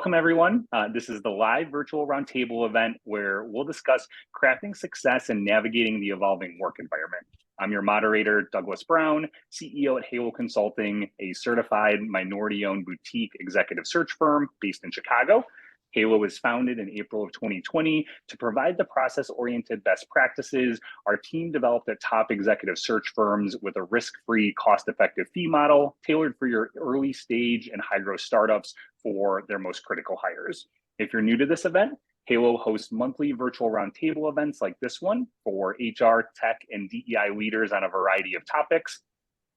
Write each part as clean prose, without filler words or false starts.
Welcome, everyone. This is the live virtual roundtable event where we'll discuss crafting success and navigating the evolving work environment. I'm your moderator, Douglas Brown, CEO at Halo Consulting, a certified minority-owned boutique executive search firm based in Chicago. Halo was founded in April of 2020 to provide the process-oriented best practices. Our team developed a top executive search firms with a risk-free, cost-effective fee model tailored for your early stage and high-growth startups for their most critical hires. If you're new to this event, Halo hosts monthly virtual roundtable events like this one for HR, tech, and DEI leaders on a variety of topics.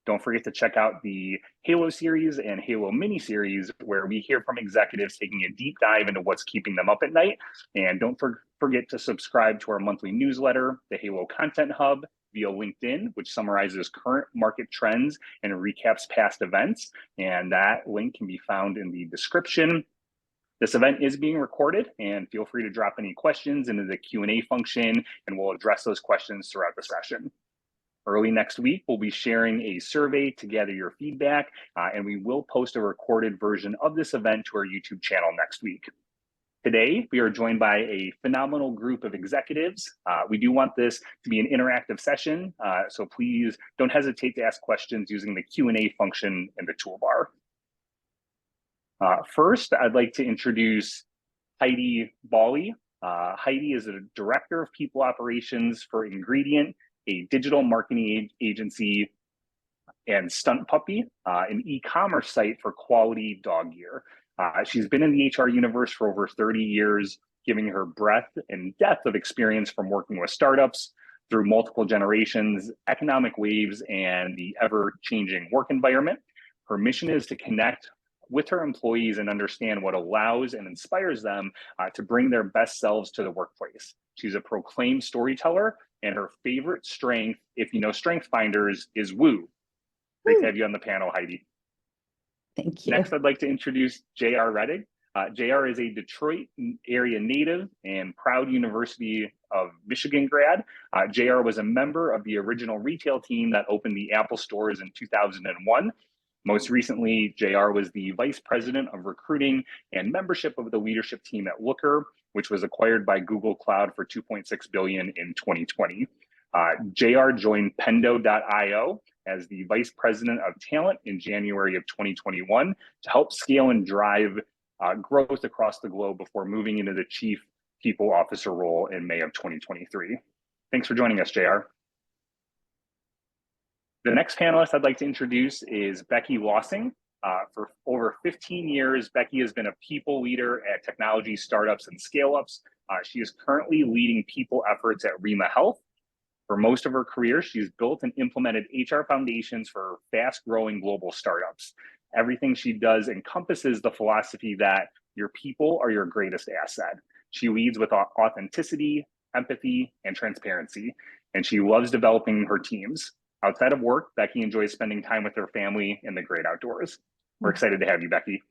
Don't forget to check out the Halo series and Halo mini series, where we hear from executives taking a deep dive into what's keeping them up at night. And don't forget to subscribe to our monthly newsletter, the Halo Content Hub, via LinkedIn, which summarizes current market trends and recaps past events. And that link can be found in the description. This event is being recorded, and feel free to drop any questions into the Q&A function, and we'll address those questions throughout the session. Early next week, we'll be sharing a survey to gather your feedback, and we will post a recorded version of this event to our YouTube channel next week. Today, we are joined by a phenomenal group of executives. We do want this to be an interactive session, so please don't hesitate to ask questions using the Q&A function in the toolbar. First, I'd like to introduce Heidi Balley. Heidi is a director of people operations for Ingredient, a digital marketing agency, and Stunt Puppy, an e-commerce site for quality dog gear. She's been in the HR universe for over 30 years, giving her breadth and depth of experience from working with startups through multiple generations, economic waves, and the ever-changing work environment. Her mission is to connect with her employees and understand what allows and inspires them to bring their best selves to the workplace. She's a proclaimed storyteller, and her favorite strength, if you know Strength Finders, is woo. Great to have you on the panel, Heidi. Thank you. Next, I'd like to introduce J.R. Rettig. J.R. is a Detroit area native and proud University of Michigan grad. J.R. was a member of the original retail team that opened the Apple stores in 2001. Most recently, J.R. was the vice president of recruiting and membership of the leadership team at Looker, which was acquired by Google Cloud for $2.6 billion in 2020. J.R. joined Pendo.io as the vice president of talent in January of 2021 to help scale and drive growth across the globe before moving into the chief people officer role in May of 2023. Thanks for joining us, J.R. The next panelist I'd like to introduce is Becky Lauseng. For over 15 years, Becky has been a people leader at technology startups and scale-ups. She is currently leading people efforts at Rima Health. For most of her career, she's built and implemented HR foundations for fast-growing global startups. Everything she does encompasses the philosophy that your people are your greatest asset. She leads with authenticity, empathy, and transparency, and she loves developing her teams. Outside of work, Becky enjoys spending time with her family in the great outdoors. We're excited to have you, Becky.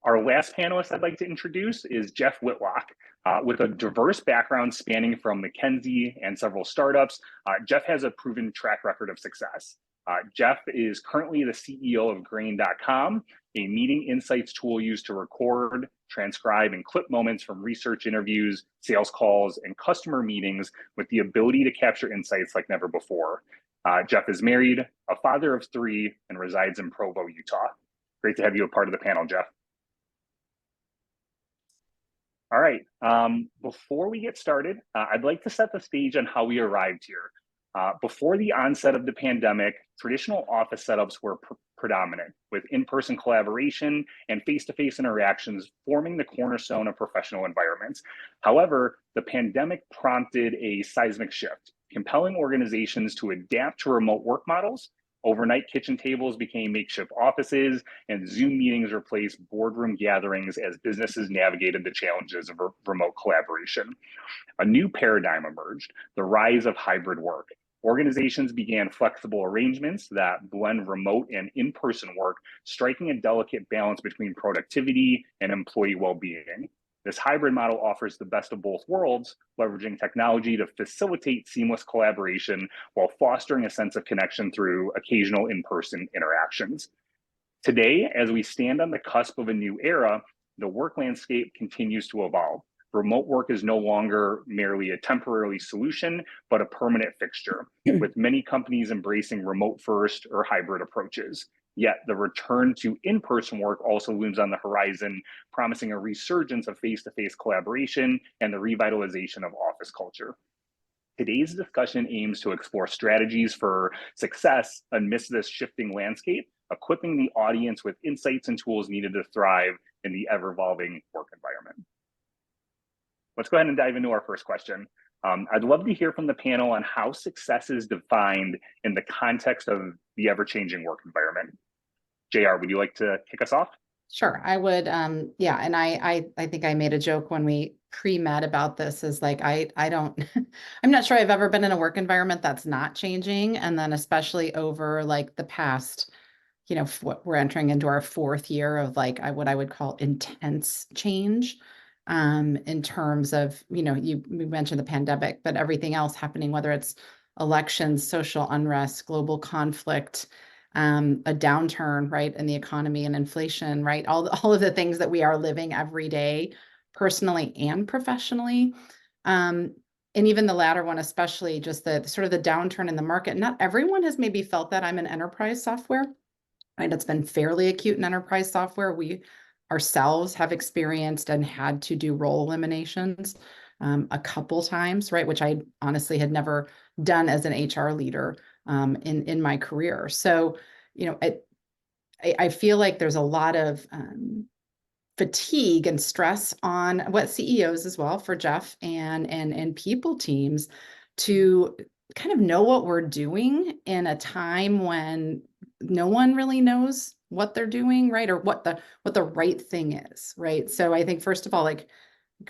Our last panelist I'd like to introduce is Jeff Whitlock. With a diverse background spanning from McKinsey and several startups, Jeff has a proven track record of success. Jeff is currently the CEO of Grain.com, a meeting insights tool used to record, transcribe, and clip moments from research interviews, sales calls, and customer meetings with the ability to capture insights like never before. Jeff is married, a father of 3, and resides in Provo, Utah. Great to have you a part of the panel, Jeff. All right, before we get started, I'd like to set the stage on how we arrived here. Before the onset of the pandemic, traditional office setups were predominant, with in-person collaboration and face-to-face interactions forming the cornerstone of professional environments. However, the pandemic prompted a seismic shift, compelling organizations to adapt to remote work models. Overnight kitchen tables became makeshift offices, and Zoom meetings replaced boardroom gatherings as businesses navigated the challenges of remote collaboration. A new paradigm emerged, the rise of hybrid work. Organizations began flexible arrangements that blend remote and in-person work, striking a delicate balance between productivity and employee well-being. This hybrid model offers the best of both worlds, leveraging technology to facilitate seamless collaboration while fostering a sense of connection through occasional in-person interactions. Today, as we stand on the cusp of a new era, the work landscape continues to evolve. Remote work is no longer merely a temporary solution, but a permanent fixture, with many companies embracing remote first or hybrid approaches. Yet the return to in-person work also looms on the horizon, promising a resurgence of face-to-face collaboration and the revitalization of office culture. Today's discussion aims to explore strategies for success amidst this shifting landscape, equipping the audience with insights and tools needed to thrive in the ever-evolving work environment. Let's go ahead and dive into our first question. I'd love to hear from the panel on how success is defined in the context of the ever-changing work environment. JR, would you like to kick us off? Sure, I would. Yeah, and I think I made a joke when we pre-met about this, is like I don't I'm not sure I've ever been in a work environment that's not changing, and then especially over like the past, we're entering into our fourth year of like what I would call intense change. In terms of, we mentioned the pandemic, but everything else happening, whether it's elections, social unrest, global conflict, a downturn, right, in the economy and inflation, right, all of the things that we are living every day, personally and professionally. And even the latter one, especially just the sort of the downturn in the market. Not everyone has maybe felt that. I'm in enterprise software, right? It's been fairly acute in enterprise software. We ourselves have experienced and had to do role eliminations a couple times, right? Which I honestly had never done as an HR leader in my career. So, I feel like there's a lot of fatigue and stress on what CEOs as well, for Jeff and people teams, to kind of know what we're doing in a time when no one really knows what they're doing, right? Or what the right thing is, right? So I think, first of all, like,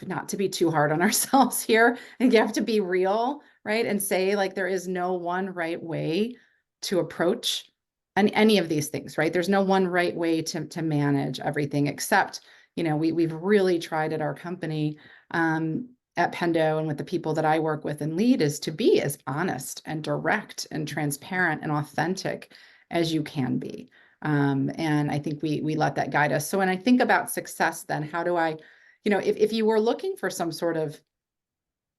not to be too hard on ourselves here, and you have to be real, right? And say, like, there is no one right way to approach any of these things, right? There's no one right way to manage everything, except, we've really tried at our company, at Pendo, and with the people that I work with and lead, is to be as honest and direct and transparent and authentic as you can be. And I think we let that guide us. So when I think about success, then how do I, if you were looking for some sort of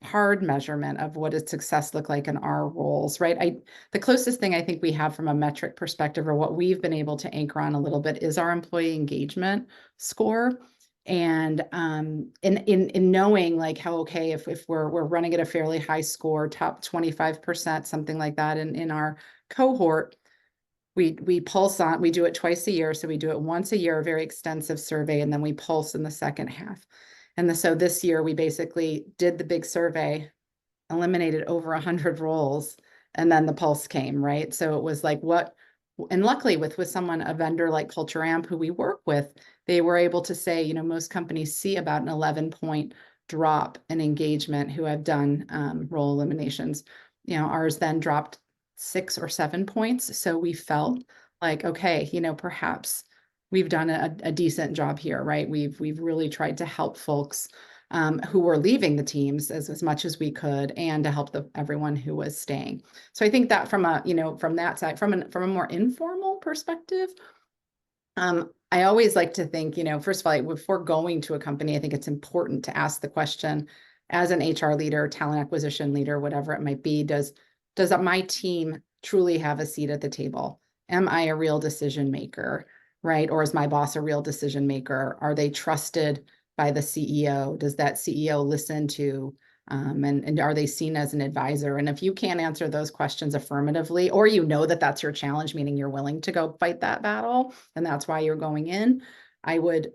hard measurement of what does success look like in our roles, right? The closest thing I think we have from a metric perspective, or what we've been able to anchor on a little bit, is our employee engagement score. And in knowing, like, how, okay, if we're running at a fairly high score, top 25%, something like that, in our cohort, we pulse on, we do it twice a year. So we do it once a year, a very extensive survey, and then we pulse in the second half. And so this year we basically did the big survey, eliminated over 100 roles, and then the pulse came, right? So it was like, and luckily with someone, a vendor like Culture Amp, who we work with, they were able to say, most companies see about an 11-point drop in engagement who have done role eliminations. Ours then dropped 6 or 7 points. So we felt like, okay, perhaps we've done a decent job here, right? We've really tried to help folks who were leaving the teams as much as we could, and to help everyone who was staying. So I think that from that side, from a more informal perspective, I always like to think, first of all, before going to a company, I think it's important to ask the question, as an HR leader, talent acquisition leader, whatever it might be, does my team truly have a seat at the table? Am I a real decision maker, right? Or is my boss a real decision maker? Are they trusted by the CEO? Does that CEO listen to, and are they seen as an advisor? And if you can't answer those questions affirmatively, or that that's your challenge, meaning you're willing to go fight that battle, and that's why you're going in, I would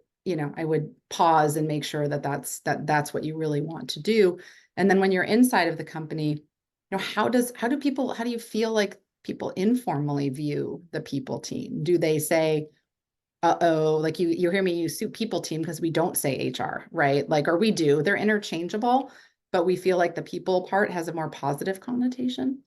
pause and make sure that that's what you really want to do. And then when you're inside of the company, how do you feel like people informally view the people team? Do they say, uh-oh, like you hear me use people team because we don't say HR, right? Like, or we do, they're interchangeable, but we feel like the people part has a more positive connotation.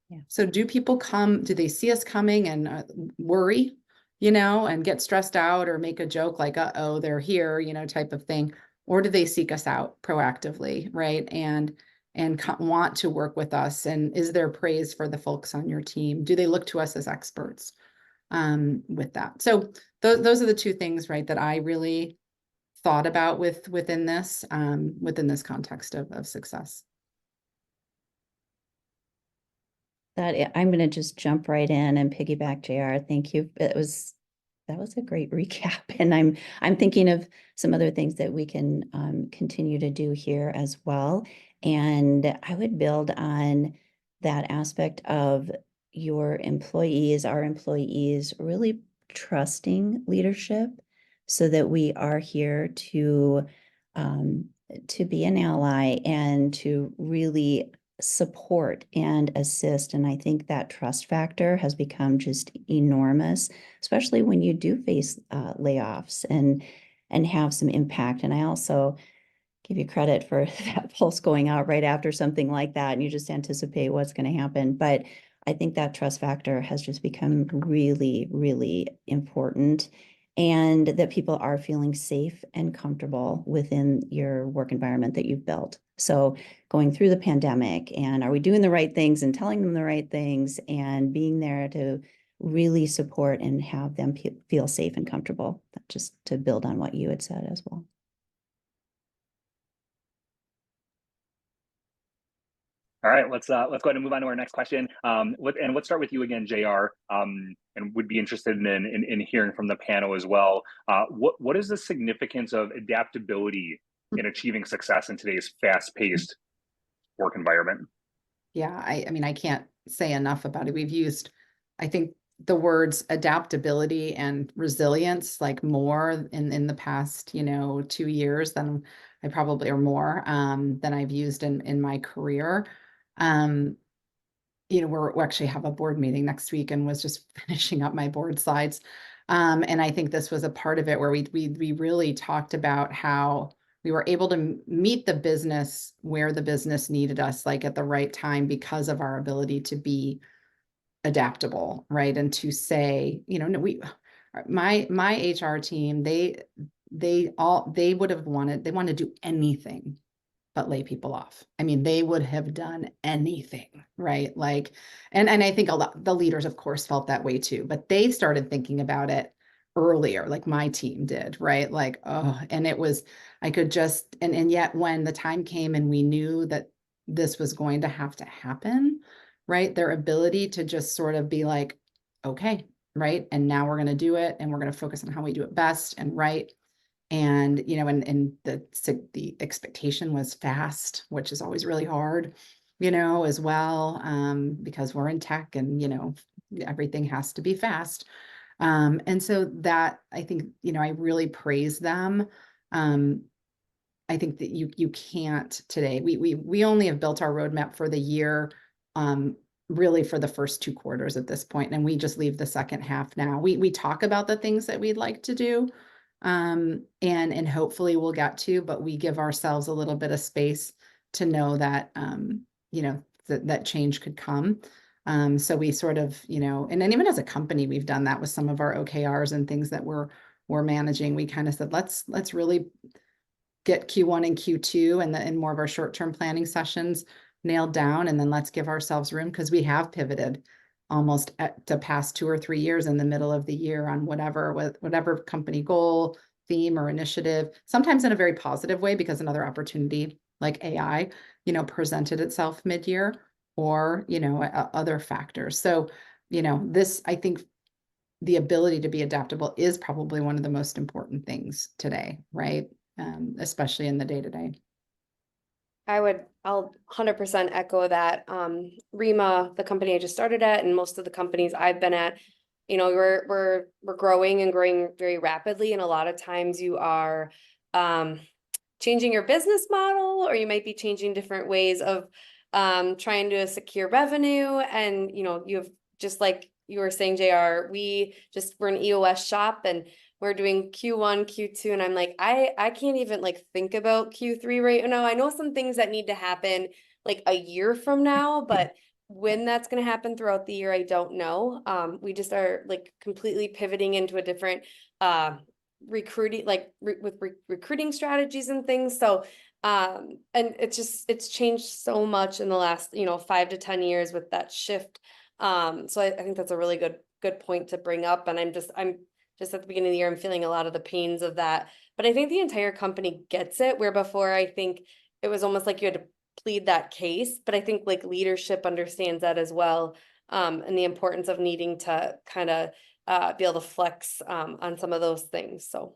Yeah. So do they see us coming and worry, and get stressed out, or make a joke like, uh-oh, they're here, type of thing? Or do they seek us out proactively, right? And want to work with us? And is there praise for the folks on your team? Do they look to us as experts? with that. So those are the two things, right, that I really thought about within this context of success. I'm going to just jump right in and piggyback, JR. Thank you. That was a great recap, and I'm thinking of some other things that we can continue to do here as well. And I would build on that aspect of our employees really trusting leadership, so that we are here to be an ally and to really support and assist. And I think that trust factor has become just enormous, especially when you do face layoffs and have some impact. And I also give you credit for that pulse going out right after something like that, and you just anticipate what's going to happen. But I think that trust factor has just become really, really important, and that people are feeling safe and comfortable within your work environment that you've built. So going through the pandemic, and are we doing the right things and telling them the right things and being there to really support and have them feel safe and comfortable, just to build on what you had said as well. All right, let's go ahead and move on to our next question. Let's start with you again, JR, and would be interested in hearing from the panel as well. What is the significance of adaptability in achieving success in today's fast-paced work environment? Yeah, I mean, I can't say enough about it. We've used, I think, the words adaptability and resilience like more in the past, 2 years than I probably, or more, than I've used in my career. We actually have a board meeting next week, and was just finishing up my board slides. And I think this was a part of it where we really talked about how we were able to meet the business where the business needed us, like at the right time, because of our ability to be adaptable, right? And to say, my HR team, they would have wanted, they want to do anything but lay people off. I mean, they would have done anything, right? Like, and I think a lot, the leaders, of course, felt that way too, but they started thinking about it earlier, like my team did, right? Like, oh, and it was, I could just, and yet when the time came and we knew that this was going to have to happen, right? Their ability to just sort of be like, okay, right? And now we're going to do it, and we're going to focus on how we do it best and right. And, and the expectation was fast, which is always really hard, as well, because we're in tech and, everything has to be fast. And so that, I think, I really praise them. I think that you can't today, we only have built our roadmap for the year, really for the first 2 quarters at this point, and we just leave the second half now. We talk about the things that we'd like to do, and hopefully we'll get to, but we give ourselves a little bit of space to know that, that change could come. So we sort of, and then even as a company, we've done that with some of our OKRs and things that we're managing. We kind of said, let's really get Q1 and Q2 and more of our short-term planning sessions nailed down, and then let's give ourselves room, because we have pivoted almost the past 2 or 3 years in the middle of the year on whatever company goal, theme, or initiative, sometimes in a very positive way, because another opportunity like AI, presented itself mid-year, or, other factors. So, this, I think the ability to be adaptable is probably one of the most important things today, right? Especially in the day-to-day. I'll 100% echo that. Rima, the company I just started at, and most of the companies I've been at, we're growing and growing very rapidly. And a lot of times you are changing your business model, or you might be changing different ways of trying to secure revenue. And, you have, just like you were saying, JR, we're an EOS shop, and we're doing Q1, Q2, and I'm like, I can't even like think about Q3 right now. I know some things that need to happen like a year from now, but when that's going to happen throughout the year, I don't know. We just are like completely pivoting into a different recruiting, like with recruiting strategies and things. So, and it's changed so much in the last, 5 to 10 years with that shift. So I think that's a really good point to bring up. And I'm just at the beginning of the year, I'm feeling a lot of the pains of that. But I think the entire company gets it, where before I think it was almost like you had to plead that case. But I think like leadership understands that as well, and the importance of needing to kind of be able to flex on some of those things. So.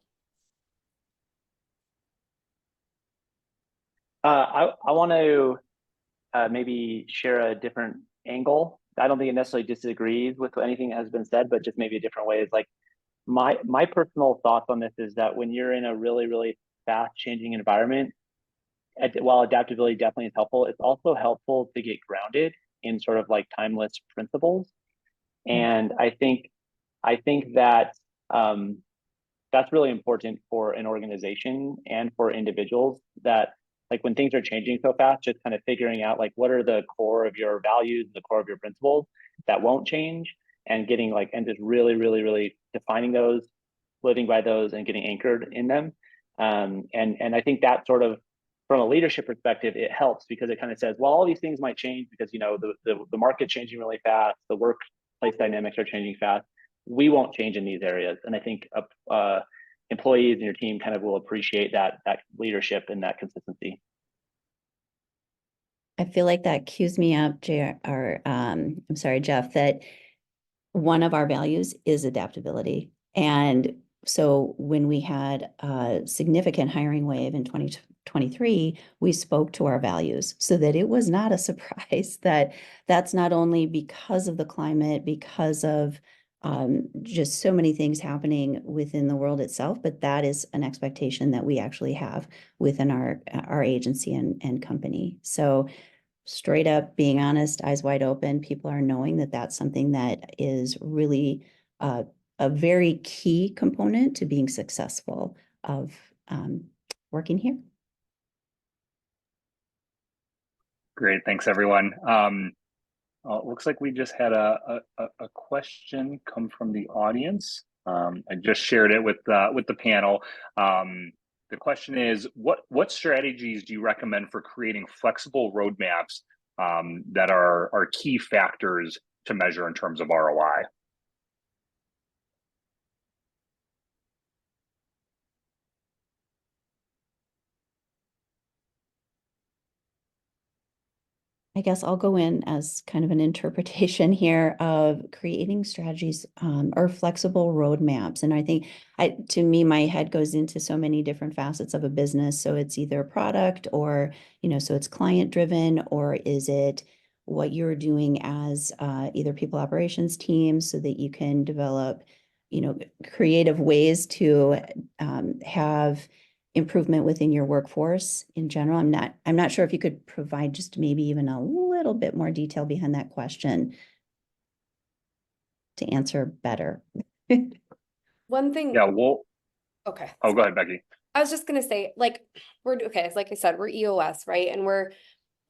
I want to maybe share a different angle. I don't think it necessarily disagrees with anything that has been said, but just maybe a different way. Is like my personal thoughts on this is that when you're in a really fast changing environment, while adaptability definitely is helpful, it's also helpful to get grounded in sort of like timeless principles. And I think that that's really important for an organization and for individuals, that like when things are changing so fast, just kind of figuring out like what are the core of your values, the core of your principles that won't change, and getting like, and just really defining those, living by those, and getting anchored in them. And I think that sort of, from a leadership perspective, it helps because it kind of says, well, all these things might change because, you know, the market's changing really fast, the workplace dynamics are changing fast. We won't change in these areas. And I think employees and your team kind of will appreciate that leadership and that consistency. I feel like that cues me up, I'm sorry, Jeff, that one of our values is adaptability. And so when we had a significant hiring wave in 2023, we spoke to our values so that it was not a surprise that that's not only because of the climate, because of just so many things happening within the world itself, but that is an expectation that we actually have within our agency and company. So straight up being honest, eyes wide open, people are knowing that that's something that is really a very key component to being successful of working here. Great, thanks everyone. Looks like we just had a question come from the audience. I just shared it with the panel. The question is, what strategies do you recommend for creating flexible roadmaps that are key factors to measure in terms of ROI? I guess I'll go in as kind of an interpretation here of creating strategies or flexible roadmaps. And I think to me, my head goes into so many different facets of a business. So it's either product or, so it's client driven, or is it what you're doing as either people operations teams so that you can develop, creative ways to have improvement within your workforce in general. I'm not sure if you could provide just maybe even a little bit more detail behind that question to answer better. One thing. Yeah, well, okay. Oh, go ahead, Becky. I was just gonna say, like, like I said, we're EOS, right? And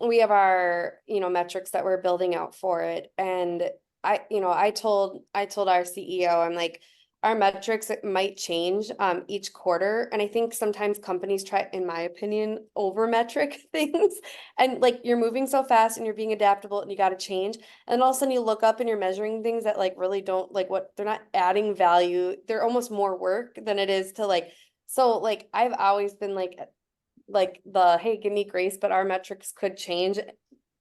we have our, metrics that we're building out for it. And I told our CEO, I'm like, our metrics, it might change each quarter. And I think sometimes companies try, in my opinion, over metric things. And like, you're moving so fast and you're being adaptable and you got to change. And all of a sudden you look up and you're measuring things that like really don't, like, what they're not adding value. They're almost more work than it is to like, so like, I've always been like hey, give me grace, but our metrics could change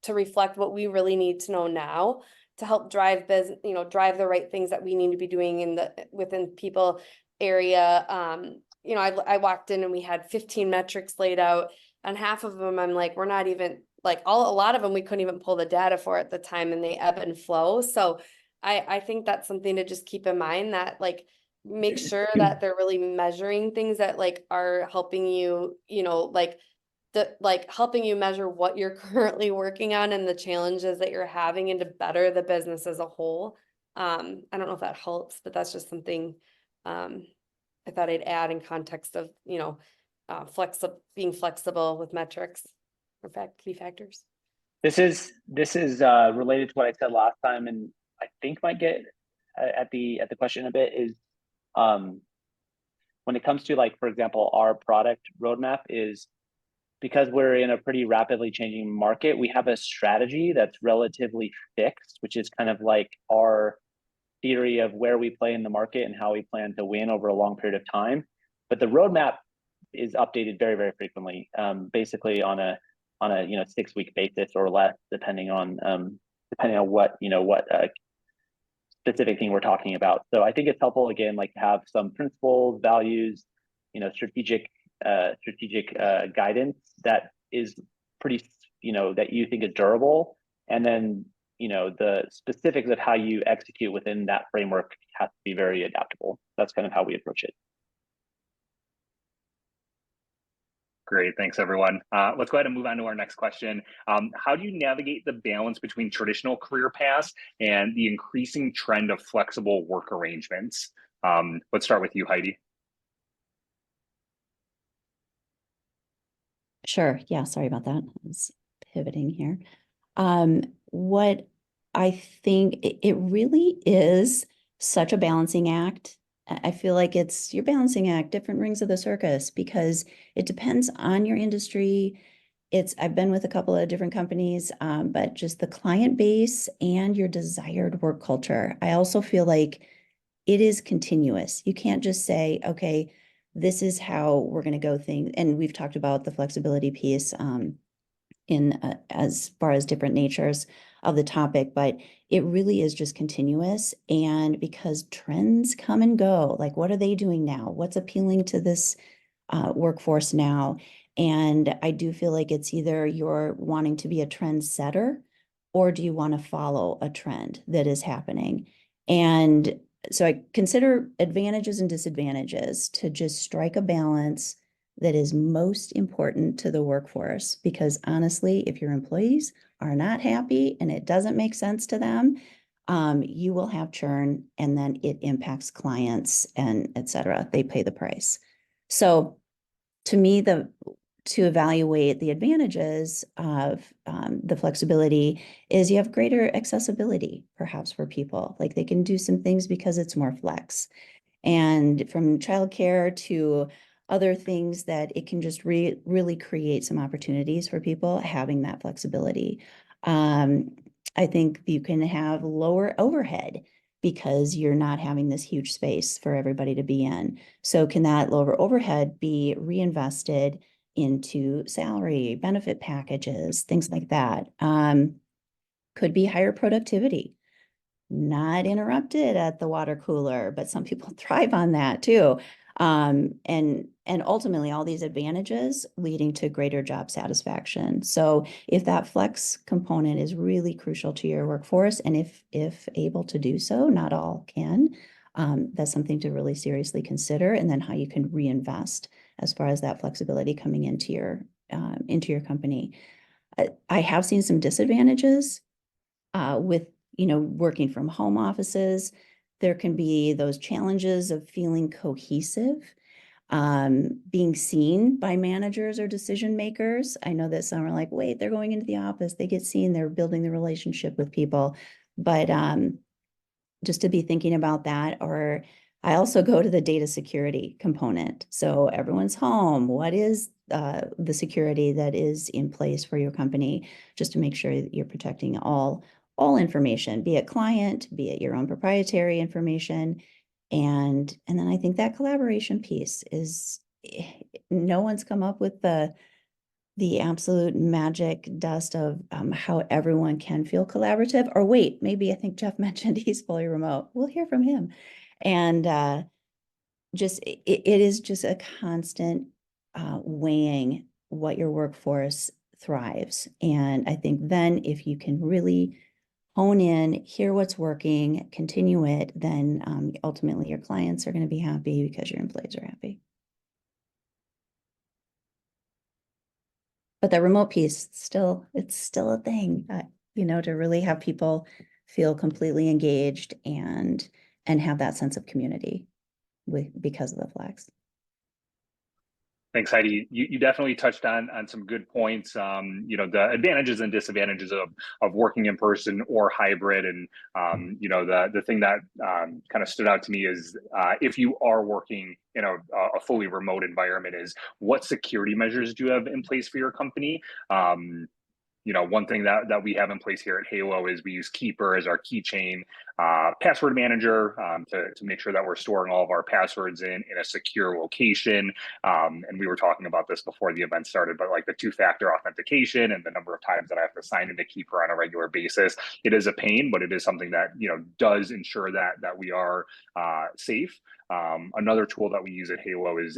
to reflect what we really need to know now to help drive business, drive the right things that we need to be doing within people area. I walked in and we had 15 metrics laid out, and half of them I'm like, we're not even like a lot of them we couldn't even pull the data for at the time, and they ebb and flow. So I think that's something to just keep in mind, that like, make sure that they're really measuring things that like are helping you, helping you measure what you're currently working on and the challenges that you're having, and to better the business as a whole. I don't know if that helps, but that's just something I thought I'd add in context of, being flexible with metrics or key factors. This is related to what I said last time, and I think might get at the question a bit, is when it comes to, like, for example, our product roadmap is because we're in a pretty rapidly changing market, we have a strategy that's relatively fixed, which is kind of like our theory of where we play in the market and how we plan to win over a long period of time. But the roadmap is updated very, very frequently, basically on a 6-week basis or less, depending on what specific thing we're talking about. So I think it's helpful, again, like to have some principles, values, strategic guidance that is pretty, that you think is durable, and then the specifics of how you execute within that framework has to be very adaptable. That's kind of how we approach it. Great, thanks everyone. Let's go ahead and move on to our next question. How do you navigate the balance between traditional career paths and the increasing trend of flexible work arrangements? Let's start with you, Heidi. Sure. Yeah, sorry about that. I was pivoting here. What I think it really is such a balancing act. I feel like it's your balancing act, different rings of the circus, because it depends on your industry. I've been with a couple of different companies, but just the client base and your desired work culture. I also feel like it is continuous. You can't just say, okay, this is how we're going to go things. And we've talked about the flexibility piece as far as different natures of the topic, but it really is just continuous. And because trends come and go, like what are they doing now? What's appealing to this workforce now? And I do feel like it's either you're wanting to be a trend setter, or do you want to follow a trend that is happening? And so I consider advantages and disadvantages to just strike a balance that is most important to the workforce. Because honestly, if your employees are not happy and it doesn't make sense to them, you will have churn, and then it impacts clients and et cetera. They pay the price. So to me, to evaluate the advantages of the flexibility is you have greater accessibility, perhaps, for people. Like they can do some things because it's more flex. And from childcare to other things, that it can just really create some opportunities for people having that flexibility. I think you can have lower overhead because you're not having this huge space for everybody to be in. So can that lower overhead be reinvested into salary, benefit packages, things like that? Could be higher productivity, not interrupted at the water cooler, but some people thrive on that too. And ultimately all these advantages leading to greater job satisfaction. So if that flex component is really crucial to your workforce, and if able to do so, not all can, that's something to really seriously consider. And then how you can reinvest as far as that flexibility coming into your company. I have seen some disadvantages with working from home offices. There can be those challenges of feeling cohesive, being seen by managers or decision makers. I know that some are like, wait, they're going into the office, they get seen, they're building the relationship with people. But just to be thinking about that. Or I also go to the data security component. So everyone's home. What is the security that is in place for your company, just to make sure that you're protecting all information, be it client, be it your own proprietary information. And then I think that collaboration piece is, no one's come up with the absolute magic dust of how everyone can feel collaborative. Or wait, maybe I think Jeff mentioned he's fully remote. We'll hear from him. And it is just a constant weighing what your workforce thrives. And I think then if you can really hone in, hear what's working, continue it, then ultimately your clients are going to be happy because your employees are happy. But the remote piece, it's still a thing, to really have people feel completely engaged and have that sense of community because of the flex. Thanks, Heidi. You definitely touched on some good points. You know, the advantages and disadvantages of working in person or hybrid. And you know, the thing that kind of stood out to me is if you are working in a fully remote environment, is what security measures do you have in place for your company? You know, one thing that we have in place here at Halo is we use Keeper as our keychain password manager to make sure that we're storing all of our passwords in a secure location. And we were talking about this before the event started, but like the two-factor authentication and the number of times that I have to sign into Keeper on a regular basis, it is a pain, but it is something that, you know, does ensure that we are safe. Another tool that we use at Halo is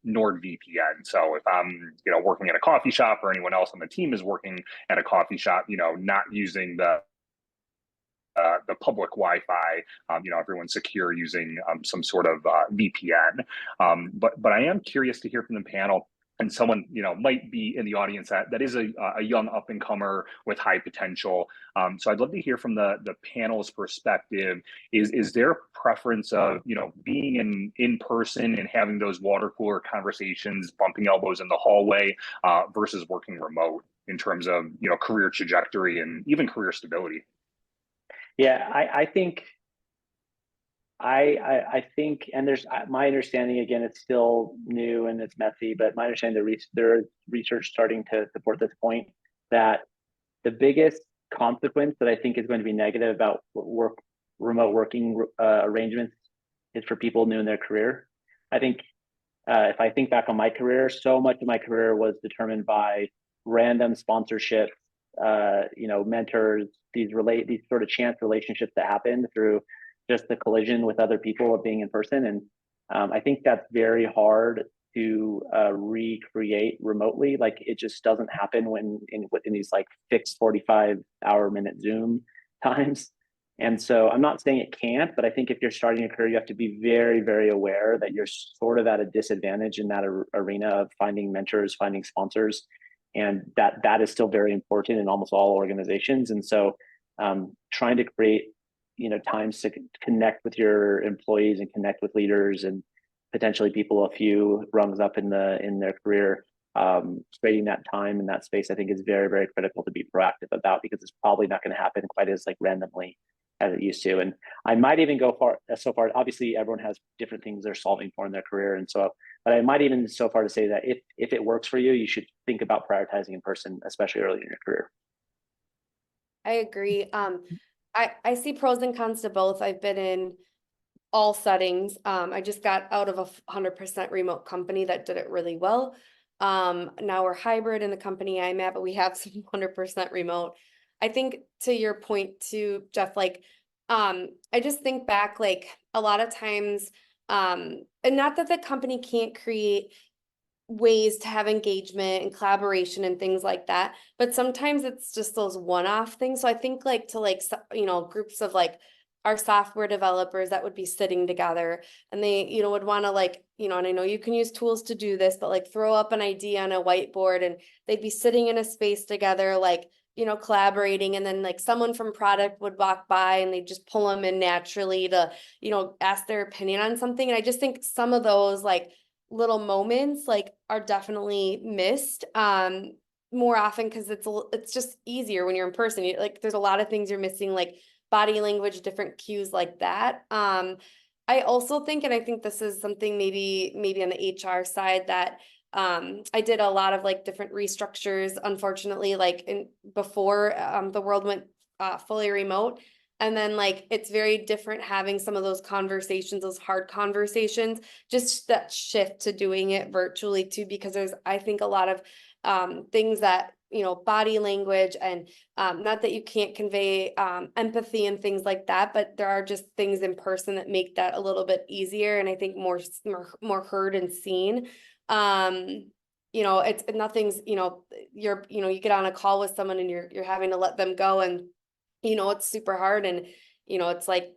NordVPN. So if I'm, you know, working at a coffee shop or anyone else on the team is working at a coffee shop, you know, not using the public Wi-Fi, you know, everyone's secure using some sort of VPN. But I am curious to hear from the panel, and someone, you know, might be in the audience that is a young up and comer with high potential. So I'd love to hear from the panel's perspective. Is there a preference of, you know, being in person and having those water cooler conversations, bumping elbows in the hallway, versus working remote in terms of, you know, career trajectory and even career stability? Yeah, I think, and there's my understanding, again, it's still new and it's messy, but my understanding there is research starting to support this point, that the biggest consequence that I think is going to be negative about remote working arrangements is for people new in their career. I think if I think back on my career, so much of my career was determined by random sponsorships, you know, mentors, these sort of chance relationships that happen through just the collision with other people of being in person. And I think that's very hard to recreate remotely. Like, it just doesn't happen within these like fixed 45-minute Zoom times. And so I'm not saying it can't, but I think if you're starting a career, you have to be very, very aware that you're sort of at a disadvantage in that arena of finding mentors, finding sponsors. And that is still very important in almost all organizations. And so trying to create, you know, times to connect with your employees and connect with leaders and potentially people a few rungs up in their career, creating that time and that space, I think is very, very critical to be proactive about, because it's probably not going to happen quite as like randomly as it used to. And I might even go so far, obviously everyone has different things they're solving for in their career. And so, but I might even so far to say that if it works for you, you should think about prioritizing in person, especially early in your career. I agree. I see pros and cons to both. I've been in all settings. I just got out of a 100% remote company that did it really well. Now we're hybrid in the company I'm at, but we have some 100% remote. I think to your point too, Jeff, like, I just think back, like a lot of times, and not that the company can't create ways to have engagement and collaboration and things like that, but sometimes it's just those one-off things. So I think like to like, you know, groups of like our software developers that would be sitting together and they, you know, would want to like, you know, and I know you can use tools to do this, but like throw up an idea on a whiteboard and they'd be sitting in a space together, like, you know, collaborating, and then like someone from product would walk by and they just pull them in naturally to, you know, ask their opinion on something. And I just think some of those like little moments like are definitely missed more often, because it's just easier when you're in person. Like there's a lot of things you're missing, like body language, different cues like that. I also think, and I think this is something maybe on the HR side, that I did a lot of like different restructures, unfortunately, like before the world went fully remote. And then like, it's very different having some of those conversations, those hard conversations, just that shift to doing it virtually too, because there's, I think, a lot of things that, you know, body language and not that you can't convey empathy and things like that, but there are just things in person that make that a little bit easier. And I think more heard and seen. You know, it's nothing's, you know, you get on a call with someone and you're having to let them go, and you know, it's super hard. And, you know, it's like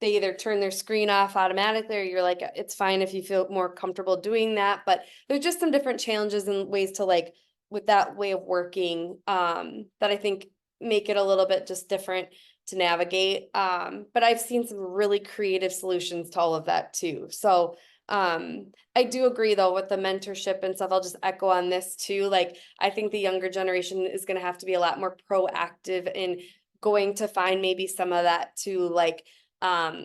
they either turn their screen off automatically, or you're like, it's fine if you feel more comfortable doing that. But there's just some different challenges and ways to like, with that way of working, that I think make it a little bit just different to navigate. But I've seen some really creative solutions to all of that too. So I do agree though with the mentorship and stuff. I'll just echo on this too. Like, I think the younger generation is going to have to be a lot more proactive in going to find maybe some of that too, like,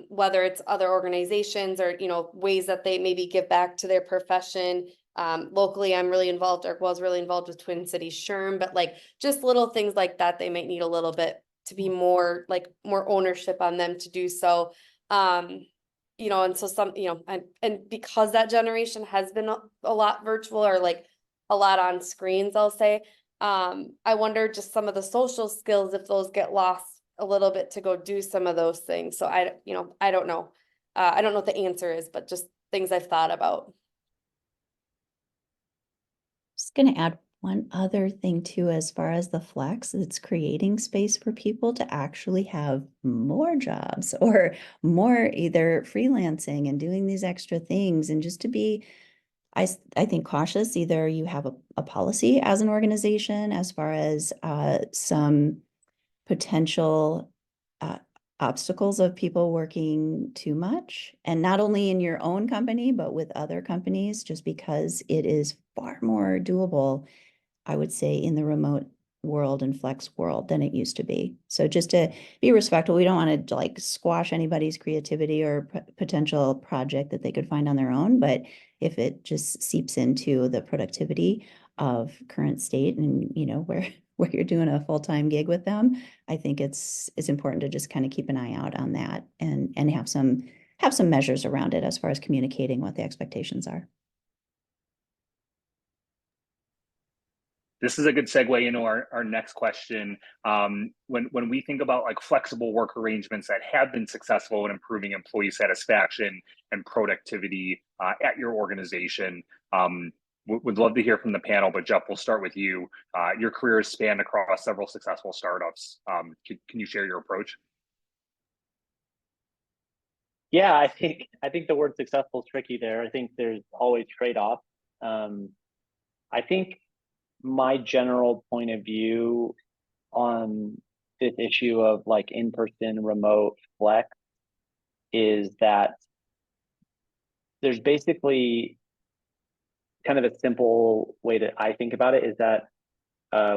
whether it's other organizations or, you know, ways that they maybe give back to their profession. Locally, I'm really involved, or was really involved with Twin Cities SHRM, but like just little things like that, they might need a little bit to be more like more ownership on them to do so. You know, and so some, you know, and because that generation has been a lot virtual or like a lot on screens, I'll say, I wonder just some of the social skills, if those get lost a little bit to go do some of those things. So you know, I don't know. I don't know what the answer is, but just things I've thought about. Just going to add one other thing too, as far as the flex, it's creating space for people to actually have more jobs or more either freelancing and doing these extra things, and just to be, I think, cautious. Either you have a policy as an organization as far as some potential obstacles of people working too much, and not only in your own company, but with other companies, just because it is far more doable, I would say, in the remote world and flex world than it used to be. So just to be respectful, we don't want to like squash anybody's creativity or potential project that they could find on their own. But if it just seeps into the productivity of current state and, you know, where you're doing a full-time gig with them, I think it's important to just kind of keep an eye out on that and have some measures around it as far as communicating what the expectations are. This is a good segue into our next question. When we think about like flexible work arrangements that have been successful in improving employee satisfaction and productivity at your organization, would love to hear from the panel, but Jeff, we'll start with you. Your career has spanned across several successful startups. Can you share your approach? Yeah, I think the word successful is tricky there. I think there's always trade-offs. I think my general point of view on this issue of like in-person, remote, flex is that there's basically kind of a simple way that I think about it is that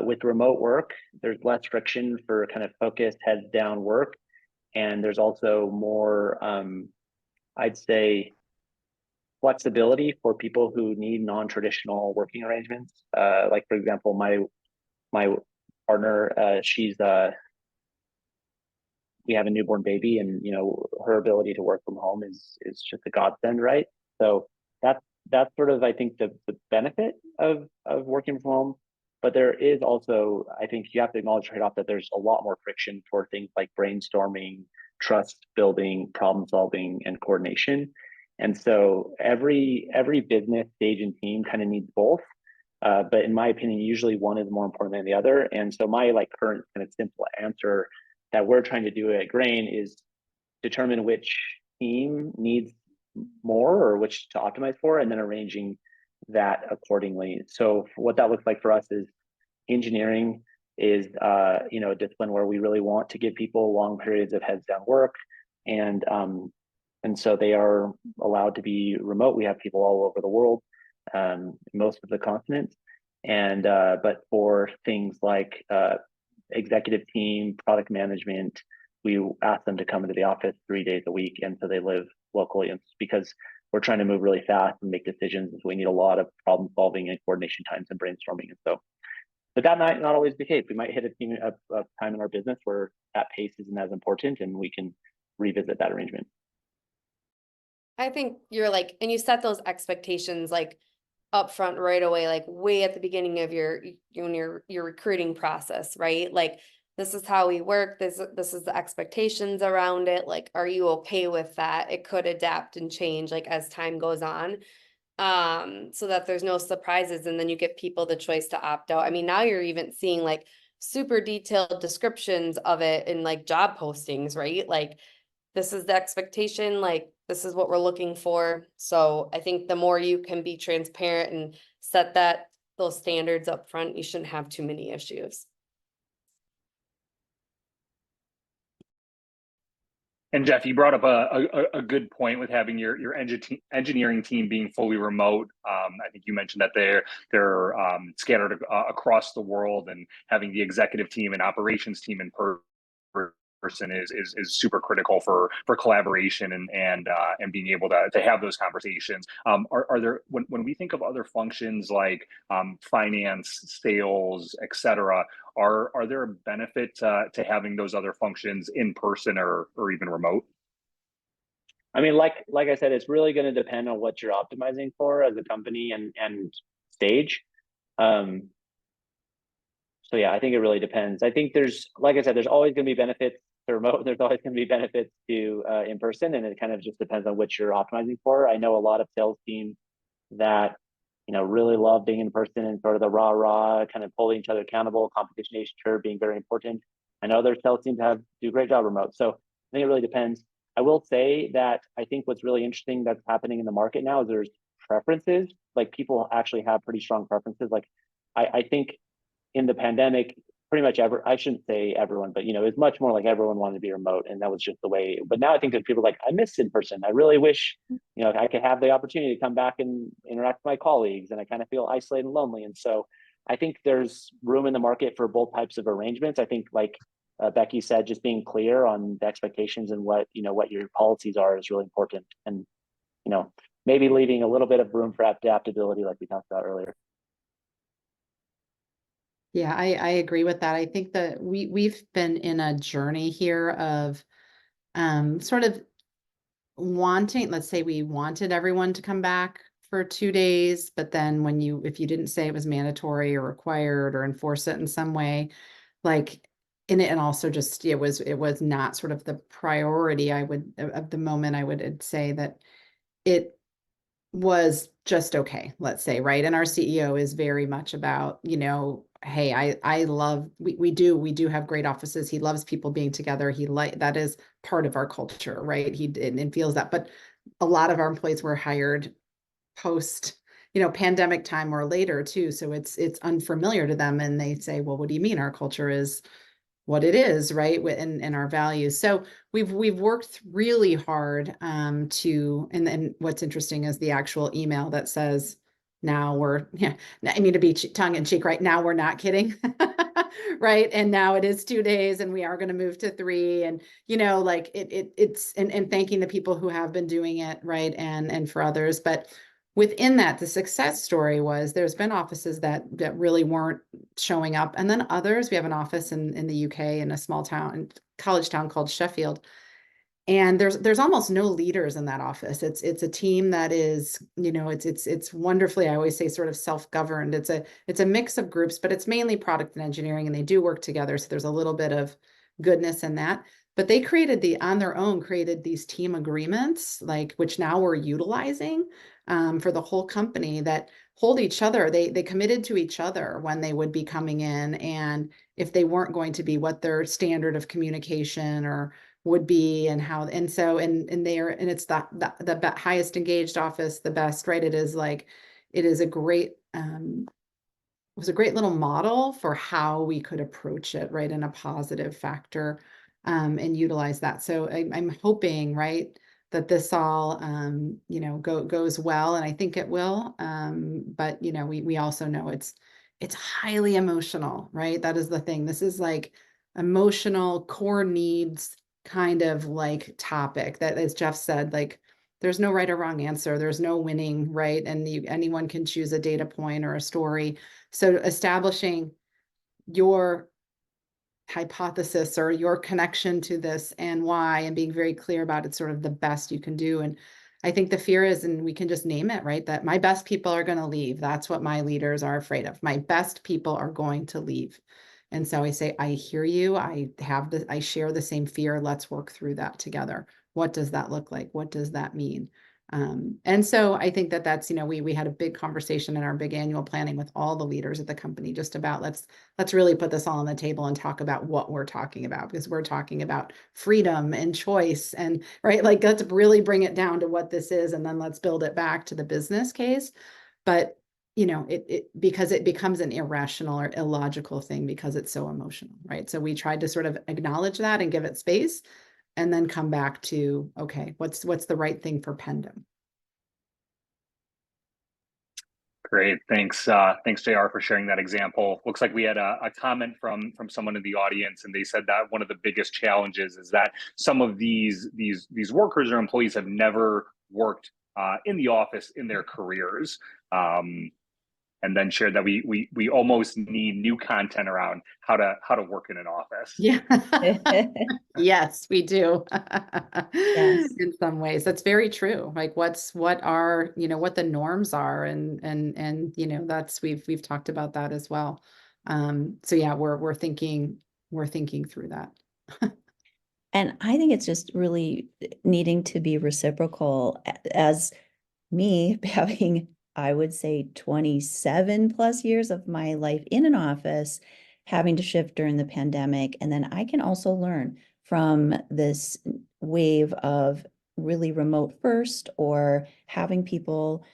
with remote work, there's less friction for kind of focused heads down work. And there's also more, I'd say, flexibility for people who need non-traditional working arrangements. Like, for example, my partner, we have a newborn baby, and you know, her ability to work from home is just a godsend, right? So that's sort of, I think, the benefit of working from home. But there is also, I think you have to acknowledge trade-off that there's a lot more friction for things like brainstorming, trust building, problem solving, and coordination. And so every business stage and team kind of needs both. But in my opinion, usually one is more important than the other. And so my like current kind of simple answer that we're trying to do at Grain is determine which team needs more or which to optimize for, and then arranging that accordingly. So what that looks like for us is engineering is you know, a discipline where we really want to give people long periods of heads down work, and so they are allowed to be remote. We have people all over the world, most of the continents, and but for things like executive team, product management, we ask them to come into the office 3 days a week, and so they live locally. And because we're trying to move really fast and make decisions, so we need a lot of problem solving and coordination times and brainstorming. And so, but that might not always be the case. We might hit a time in our business where that pace isn't as important, and we can revisit that arrangement. I think you're like, and you set those expectations like upfront right away, like way at the beginning of your recruiting process, right? Like, this is how we work. This is the expectations around it. Like, are you okay with that? It could adapt and change like as time goes on, so that there's no surprises, and then you give people the choice to opt out. I mean, now you're even seeing like super detailed descriptions of it in like job postings, right? Like, this is the expectation, like this is what we're looking for. So I think the more you can be transparent and set those standards up front, you shouldn't have too many issues. And Jeff, you brought up a good point with having your engineering team being fully remote. I think you mentioned that they're scattered across the world, and having the executive team and operations team in person is super critical for collaboration and being able to have those conversations. Are there, when we think of other functions like finance, sales, etc., are there a benefit to having those other functions in person or even remote? I mean, like I said, it's really going to depend on what you're optimizing for as a company and stage. So yeah, I think it really depends. I think like I said, there's always going to be benefits to remote. There's always going to be benefits to in person, and it kind of just depends on what you're optimizing for. I know a lot of sales teams that, you know, really love being in person and sort of the rah kind of holding each other accountable, competition nature being very important. I know other sales teams do a great job remote. So I think it really depends. I will say that I think what's really interesting that's happening in the market now is there's preferences. Like, people actually have pretty strong preferences. Like, I think in the pandemic, pretty much I shouldn't say everyone, but, you know, it's much more like everyone wanted to be remote, and that was just the way. But now I think that people are like, I miss in person. I really wish, you know, I could have the opportunity to come back and interact with my colleagues, and I kind of feel isolated and lonely. And so I think there's room in the market for both types of arrangements. I think, like Becky said, just being clear on the expectations and what your policies are is really important. And, you know, maybe leaving a little bit of room for adaptability, like we talked about earlier. Yeah, I agree with that. I think that we've been in a journey here of sort of wanting, let's say we wanted everyone to come back for 2 days, but then if you didn't say it was mandatory or required or enforce it in some way, like in it, and also just it was not sort of the priority of the moment. I would say that it was just okay, let's say, right? And our CEO is very much about, you know, hey, I love, we do have great offices. He loves people being together. That is part of our culture, right? And feels that, but a lot of our employees were hired post, you know, pandemic time or later too. So it's unfamiliar to them. And they say, well, what do you mean our culture is what it is, right? And our values. So we've worked really hard and then what's interesting is the actual email that says, now we're, yeah, I mean, to be tongue in cheek, right? Now we're not kidding. Right. And now it is 2 days and we are going to move to 3. And, you know, like it's, and thanking the people who have been doing it. Right. And for others, but within that, the success story was there's been offices that really weren't showing up. And then others, we have an office in the UK in a small town, college town called Sheffield. And there's almost no leaders in that office. It's a team that is, you know, it's wonderfully, I always say, sort of self-governed. It's a mix of groups, but it's mainly product and engineering, and they do work together. So there's a little bit of goodness in that. But they on their own created these team agreements, like, which now we're utilizing for the whole company, that hold each other. They committed to each other when they would be coming in, and if they weren't going to be, what their standard of communication or would be, and how, and so, and it's the highest engaged office, the best, right? It is a great, it was a great little model for how we could approach it, right, in a positive factor, and utilize that. So I'm hoping, right, that this all, you know, goes well, and I think it will. But, you know, we also know it's highly emotional, right? That is the thing. This is like emotional core needs kind of like topic that, as Jeff said, like, there's no right or wrong answer. There's no winning, right? And anyone can choose a data point or a story. So establishing your hypothesis or your connection to this and why, and being very clear about it, sort of the best you can do. And I think the fear is, and we can just name it, right, that my best people are going to leave. That's what my leaders are afraid of. My best people are going to leave. And so I say, I hear you. I share the same fear. Let's work through that together. What does that look like? What does that mean? And so I think that's, you know, we had a big conversation in our big annual planning with all the leaders at the company, just about let's really put this all on the table and talk about what we're talking about, because we're talking about freedom and choice, and right, like, let's really bring it down to what this is, and then let's build it back to the business case. But, you know, because it becomes an irrational or illogical thing because it's so emotional, right? So we tried to sort of acknowledge that and give it space. and then come back to, okay, what's the right thing for Pendom? Great, thanks. Thanks, JR, for sharing that example. Looks like we had a comment from someone in the audience, and they said that one of the biggest challenges is that some of these workers or employees have never worked in the office in their careers. And then shared that we almost need new content around how to work in an office. Yeah. Yes, we do. Yes. In some ways, that's very true. Like what are, what the norms are, and that's we've talked about that as well. So yeah, we're thinking through that. And I think it's just really needing to be reciprocal, as me having, I would say, 27 plus years of my life in an office, having to shift during the pandemic. And then I can also learn from this wave of really remote first, or having people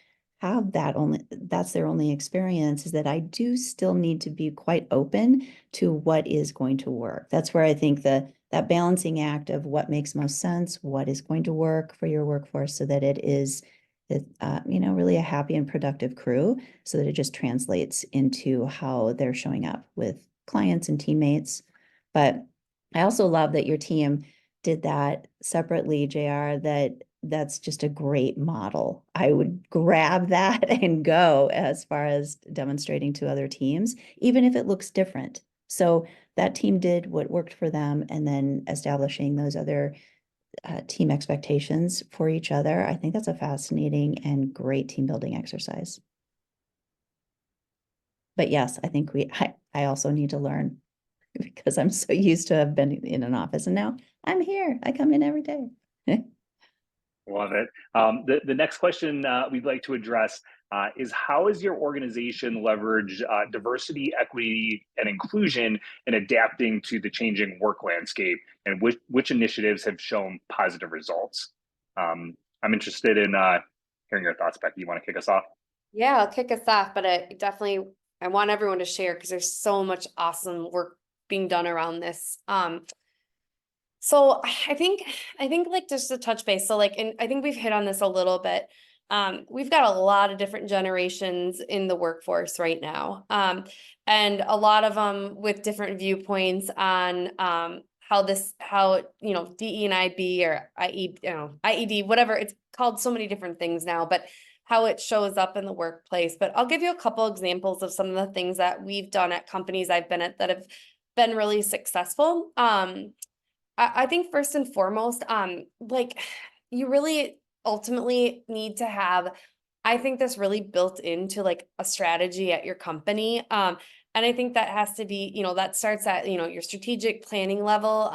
have that's their only experience, is that I do still need to be quite open to what is going to work. That's where I think that balancing act of what makes most sense, what is going to work for your workforce, so that it is really a happy and productive crew, so that it just translates into how they're showing up with clients and teammates. But I also love that your team did that separately, JR, that's just a great model. I would grab that and go as far as demonstrating to other teams, even if it looks different. So that team did what worked for them, and then establishing those other team expectations for each other. I think that's a fascinating and great team building exercise. But yes, I think I also need to learn, because I'm so used to have been in an office, and now I'm here. I come in every day. Love it. The next question we'd like to address is, how is your organization leverage diversity, equity, and inclusion in adapting to the changing work landscape, and which initiatives have shown positive results? I'm interested in hearing your thoughts, Becky. You want to kick us off? Yeah, I'll kick us off, but I want everyone to share, because there's so much awesome work being done around this. So I think like, just to touch base. So like, and I think we've hit on this a little bit. We've got a lot of different generations in the workforce right now. And a lot of them with different viewpoints on how DE&IB or IED, whatever, it's called so many different things now, but how it shows up in the workplace. But I'll give you a couple examples of some of the things that we've done at companies I've been at that have been really successful. I think first and foremost, like, you really ultimately need to have, I think, this really built into like a strategy at your company. And I think that has to be, that starts at, your strategic planning level.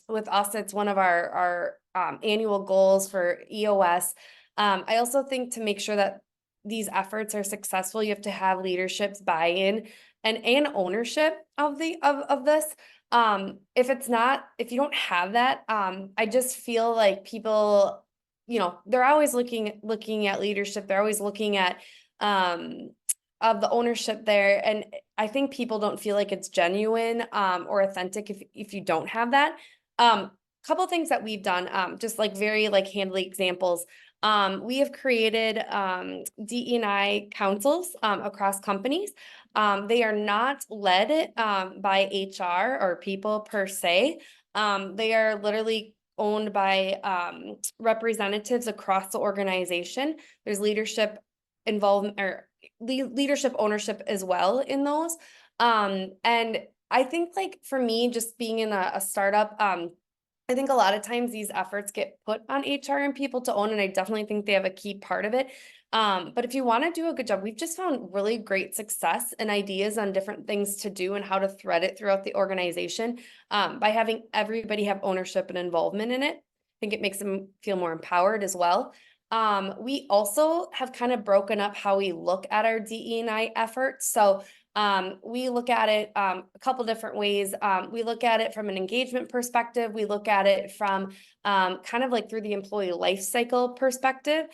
With us, it's one of our annual goals for EOS. I also think to make sure that these efforts are successful, you have to have leadership's buy-in and ownership of this. If you don't have that, I just feel like people, they're always looking at leadership. They're always looking at, of the ownership there. And I think people don't feel like it's genuine, or authentic if you don't have that. Couple things that we've done, just like very like handly examples. We have created DE&I councils across companies. They are not led by HR or people per se. They are literally owned by representatives across the organization. There's leadership involvement or leadership ownership as well in those. And I think, like, for me, just being in a startup, I think a lot of times these efforts get put on HR and people to own, and I definitely think they have a key part of it. But if you want to do a good job, we've just found really great success and ideas on different things to do and how to thread it throughout the organization by having everybody have ownership and involvement in it. I think it makes them feel more empowered as well. We also have kind of broken up how we look at our DE&I efforts. So we look at it a couple different ways. We look at it from an engagement perspective. We look at it from kind of like through the employee life cycle perspective.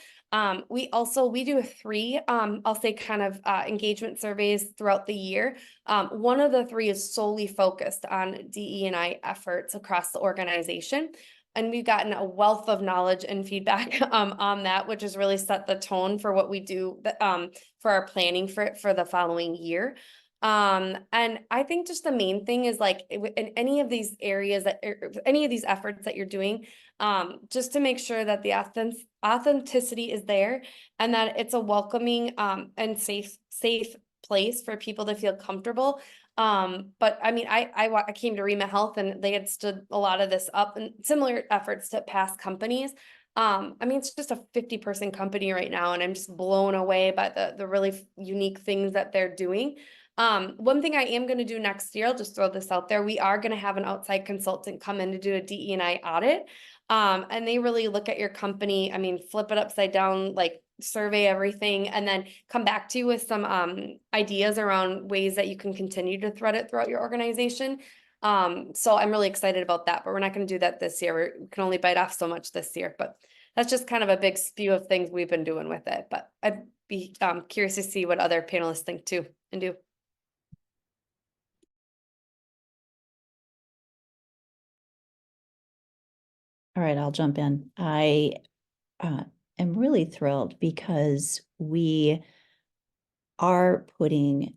We do 3, I'll say, kind of engagement surveys throughout the year. One of the 3 is solely focused on DE&I efforts across the organization. And we've gotten a wealth of knowledge and feedback on that, which has really set the tone for what we do for our planning for the following year. And I think just the main thing is like in any of these areas any of these efforts that you're doing, just to make sure that the authenticity is there and that it's a welcoming and safe place for people to feel comfortable. But I mean, I came to Rima Health and they had stood a lot of this up and similar efforts to past companies. I mean, it's just a 50-person company right now, and I'm just blown away by the really unique things that they're doing. One thing I am going to do next year, I'll just throw this out there. We are going to have an outside consultant come in to do a DE&I audit. And they really look at your company. I mean, flip it upside down, like survey everything, and then come back to you with some ideas around ways that you can continue to thread it throughout your organization. So I'm really excited about that, but we're not going to do that this year. We can only bite off so much this year, but that's just kind of a big spew of things we've been doing with it. But I'd be curious to see what other panelists think too and do. All right, I'll jump in. I am really thrilled because we are putting,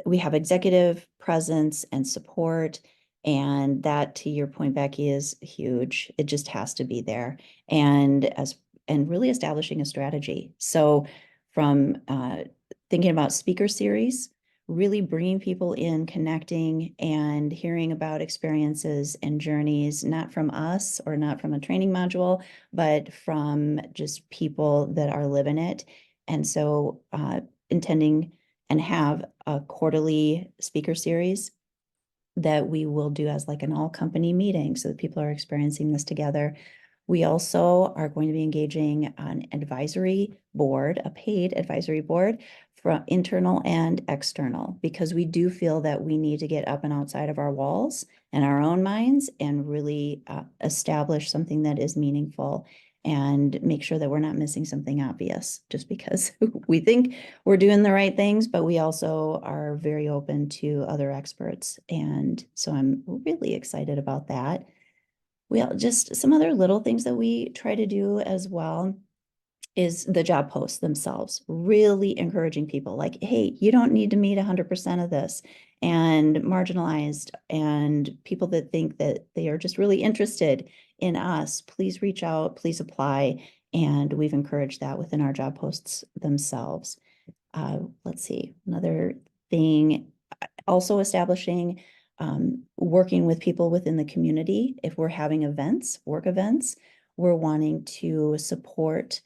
we have executive presence and support, and that, to your point, Becky, is huge. It just has to be there, and really establishing a strategy. So from thinking about speaker series, really bringing people in, connecting and hearing about experiences and journeys, not from us or not from a training module, but from just people that are living it. And so intending and have a quarterly speaker series that we will do as like an all company meeting so that people are experiencing this together. We also are going to be engaging an advisory board, a paid advisory board from internal and external, because we do feel that we need to get up and outside of our walls and our own minds and really establish something that is meaningful and make sure that we're not missing something obvious just because we think we're doing the right things, but we also are very open to other experts. And so I'm really excited about that. Just some other little things that we try to do as well is the job posts themselves, really encouraging people like, hey, you don't need to meet 100% of this, and marginalized and people that think that they are just really interested in us, please reach out, please apply. And we've encouraged that within our job posts themselves. Let's see, another thing, also establishing working with people within the community. If we're having events, work events, we're wanting to support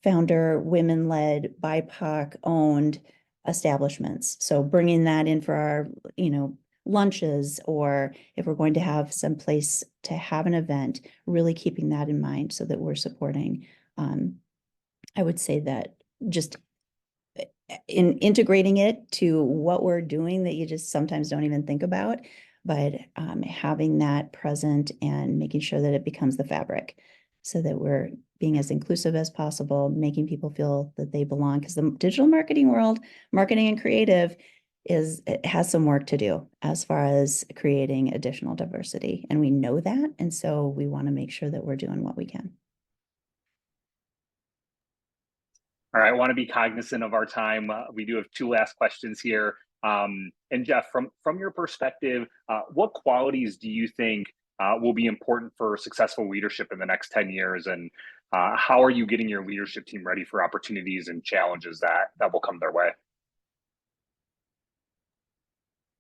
founder, women-led, BIPOC-owned establishments. So bringing that in for our, lunches, or if we're going to have some place to have an event, really keeping that in mind so that we're supporting. I would say that just in integrating it to what we're doing that you just sometimes don't even think about, but having that present and making sure that it becomes the fabric so that we're being as inclusive as possible, making people feel that they belong, because the digital marketing world, marketing and creative, it has some work to do as far as creating additional diversity. And we know that. And so we want to make sure that we're doing what we can. All right, I want to be cognizant of our time. We do have two last questions here. And Jeff, from your perspective, what qualities do you think will be important for successful leadership in the next 10 years? And how are you getting your leadership team ready for opportunities and challenges that will come their way?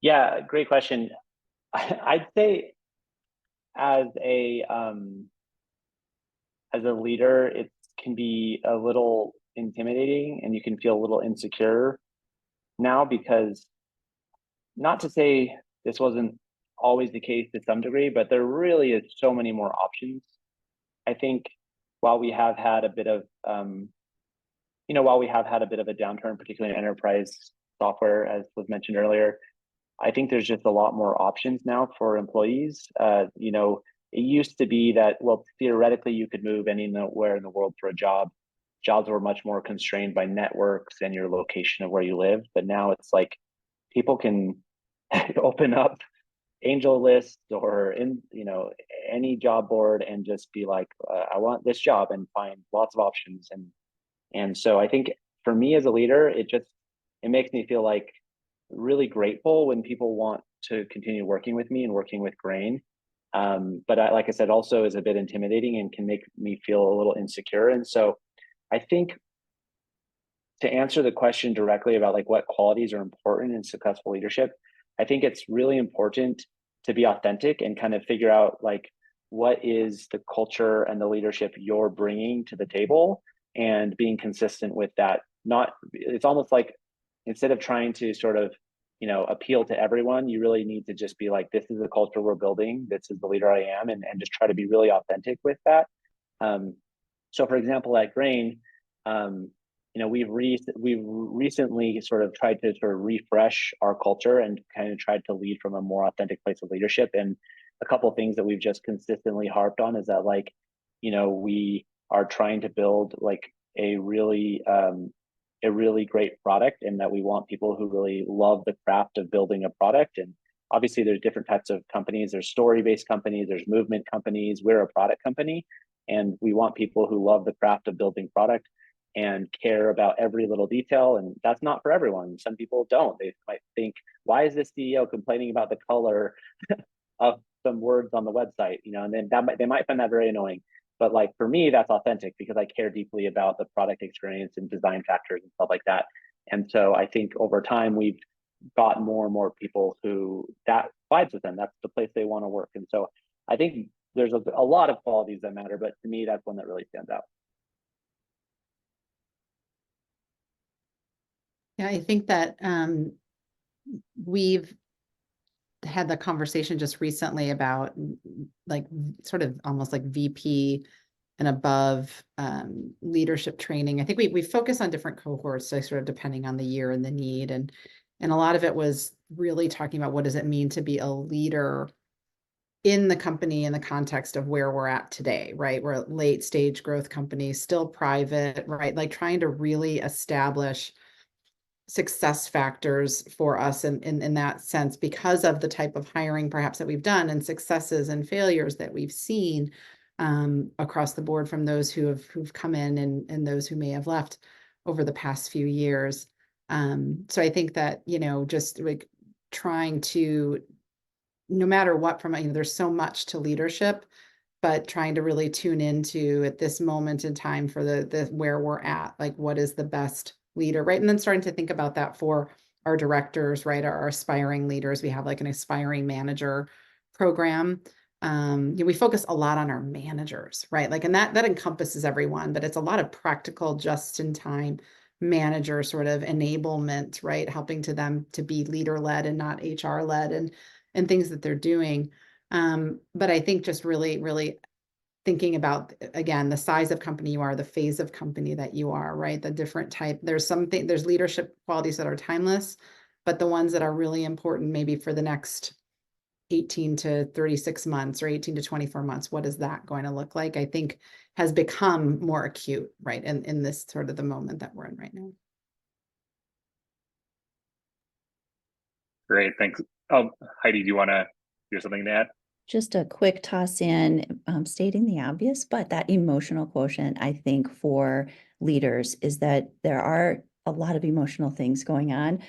Yeah, great question. I'd say as a leader, it can be a little intimidating and you can feel a little insecure now, because not to say this wasn't always the case to some degree, but there really is so many more options. I think while we have had a bit of a downturn, particularly in enterprise software, as was mentioned earlier, I think there's just a lot more options now for employees. It used to be that, well, theoretically you could move anywhere in the world for a job. Jobs were much more constrained by networks and your location of where you live. But now it's like people can open up angel list or in, you know, any job board and just be like, I want this job, and find lots of options. And so I think for me as a leader, it makes me feel like really grateful when people want to continue working with me and working with Grain. But like I said, also is a bit intimidating and can make me feel a little insecure. And so I think to answer the question directly about like what qualities are important in successful leadership, I think it's really important to be authentic and kind of figure out like what is the culture and the leadership you're bringing to the table, and being consistent with that. It's almost like, instead of trying to sort of, you know, appeal to everyone, you really need to just be like, this is the culture we're building, this is the leader I am, and just try to be really authentic with that. So for example, at Grain, you know, we've recently sort of tried to sort of refresh our culture and kind of tried to lead from a more authentic place of leadership. And a couple of things that we've just consistently harped on is that, like, you know, we are trying to build like a really great product, and that we want people who really love the craft of building a product. And obviously there's different types of companies. There's story-based companies, there's movement companies. We're a product company, and we want people who love the craft of building product and care about every little detail. And that's not for everyone. Some people don't. They might think, why is this CEO complaining about the color of some words on the website? You know, and then they might find that very annoying. But like for me, that's authentic because I care deeply about the product experience and design factors and stuff like that. And so I think over time we've got more and more people who that vibes with them. That's the place they want to work. And so I think there's a lot of qualities that matter, but to me, that's one that really stands out. Yeah, I think that we've had the conversation just recently about like sort of almost like VP and above leadership training. I think we focus on different cohorts, so sort of depending on the year and the need. And a lot of it was really talking about what does it mean to be a leader in the company in the context of where we're at today, right? We're a late stage growth company, still private, right? Like trying to really establish success factors for us in that sense, because of the type of hiring perhaps that we've done, and successes and failures that we've seen across the board from those who've come in and those who may have left over the past few years. So I think that, you know, just like trying to, no matter what, from, you know, there's so much to leadership, but trying to really tune into at this moment in time for the where we're at, like what is the best leader, right? And then starting to think about that for our directors, right? Our aspiring leaders. We have like an aspiring manager program. We focus a lot on our managers, right? Like, and that encompasses everyone, but it's a lot of practical, just-in-time manager sort of enablement, right? Helping to them to be leader-led and not HR-led, and things that they're doing. But I think just really thinking about, again, the size of company you are, the phase of company that you are, right? The different type, there's leadership qualities that are timeless, but the ones that are really important maybe for the next 18 to 36 months or 18 to 24 months, what is that going to look like? I think has become more acute, right? In this sort of the moment that we're in right now. Great, thanks. Oh, Heidi, do you want to do something to add? Just a quick toss in, stating the obvious, but that emotional quotient, I think, for leaders is that there are a lot of emotional things going on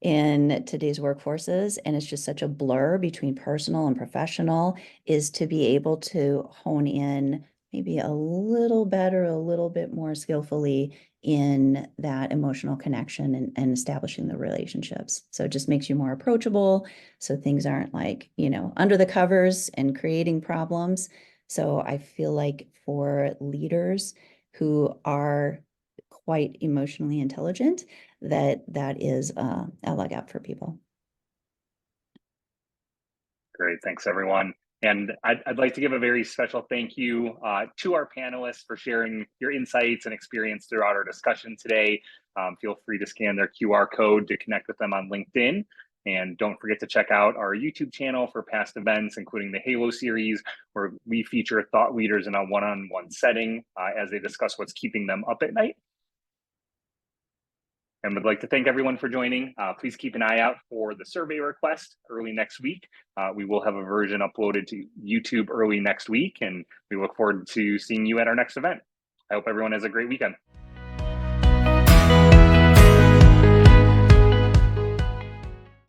in today's workforces, and it's just such a blur between personal and professional, is to be able to hone in maybe a little better, a little bit more skillfully in that emotional connection and establishing the relationships. So it just makes you more approachable. So things aren't like, you know, under the covers and creating problems. So I feel like for leaders who are quite emotionally intelligent, that is a leg up for people. Great, thanks everyone. And I'd like to give a very special thank you to our panelists for sharing your insights and experience throughout our discussion today. Feel free to scan their QR code to connect with them on LinkedIn. And don't forget to check out our YouTube channel for past events, including the Halo series, where we feature thought leaders in a one-on-one setting as they discuss what's keeping them up at night. And would like to thank everyone for joining. Please keep an eye out for the survey request early next week. We will have a version uploaded to YouTube early next week, and we look forward to seeing you at our next event. I hope everyone has a great weekend.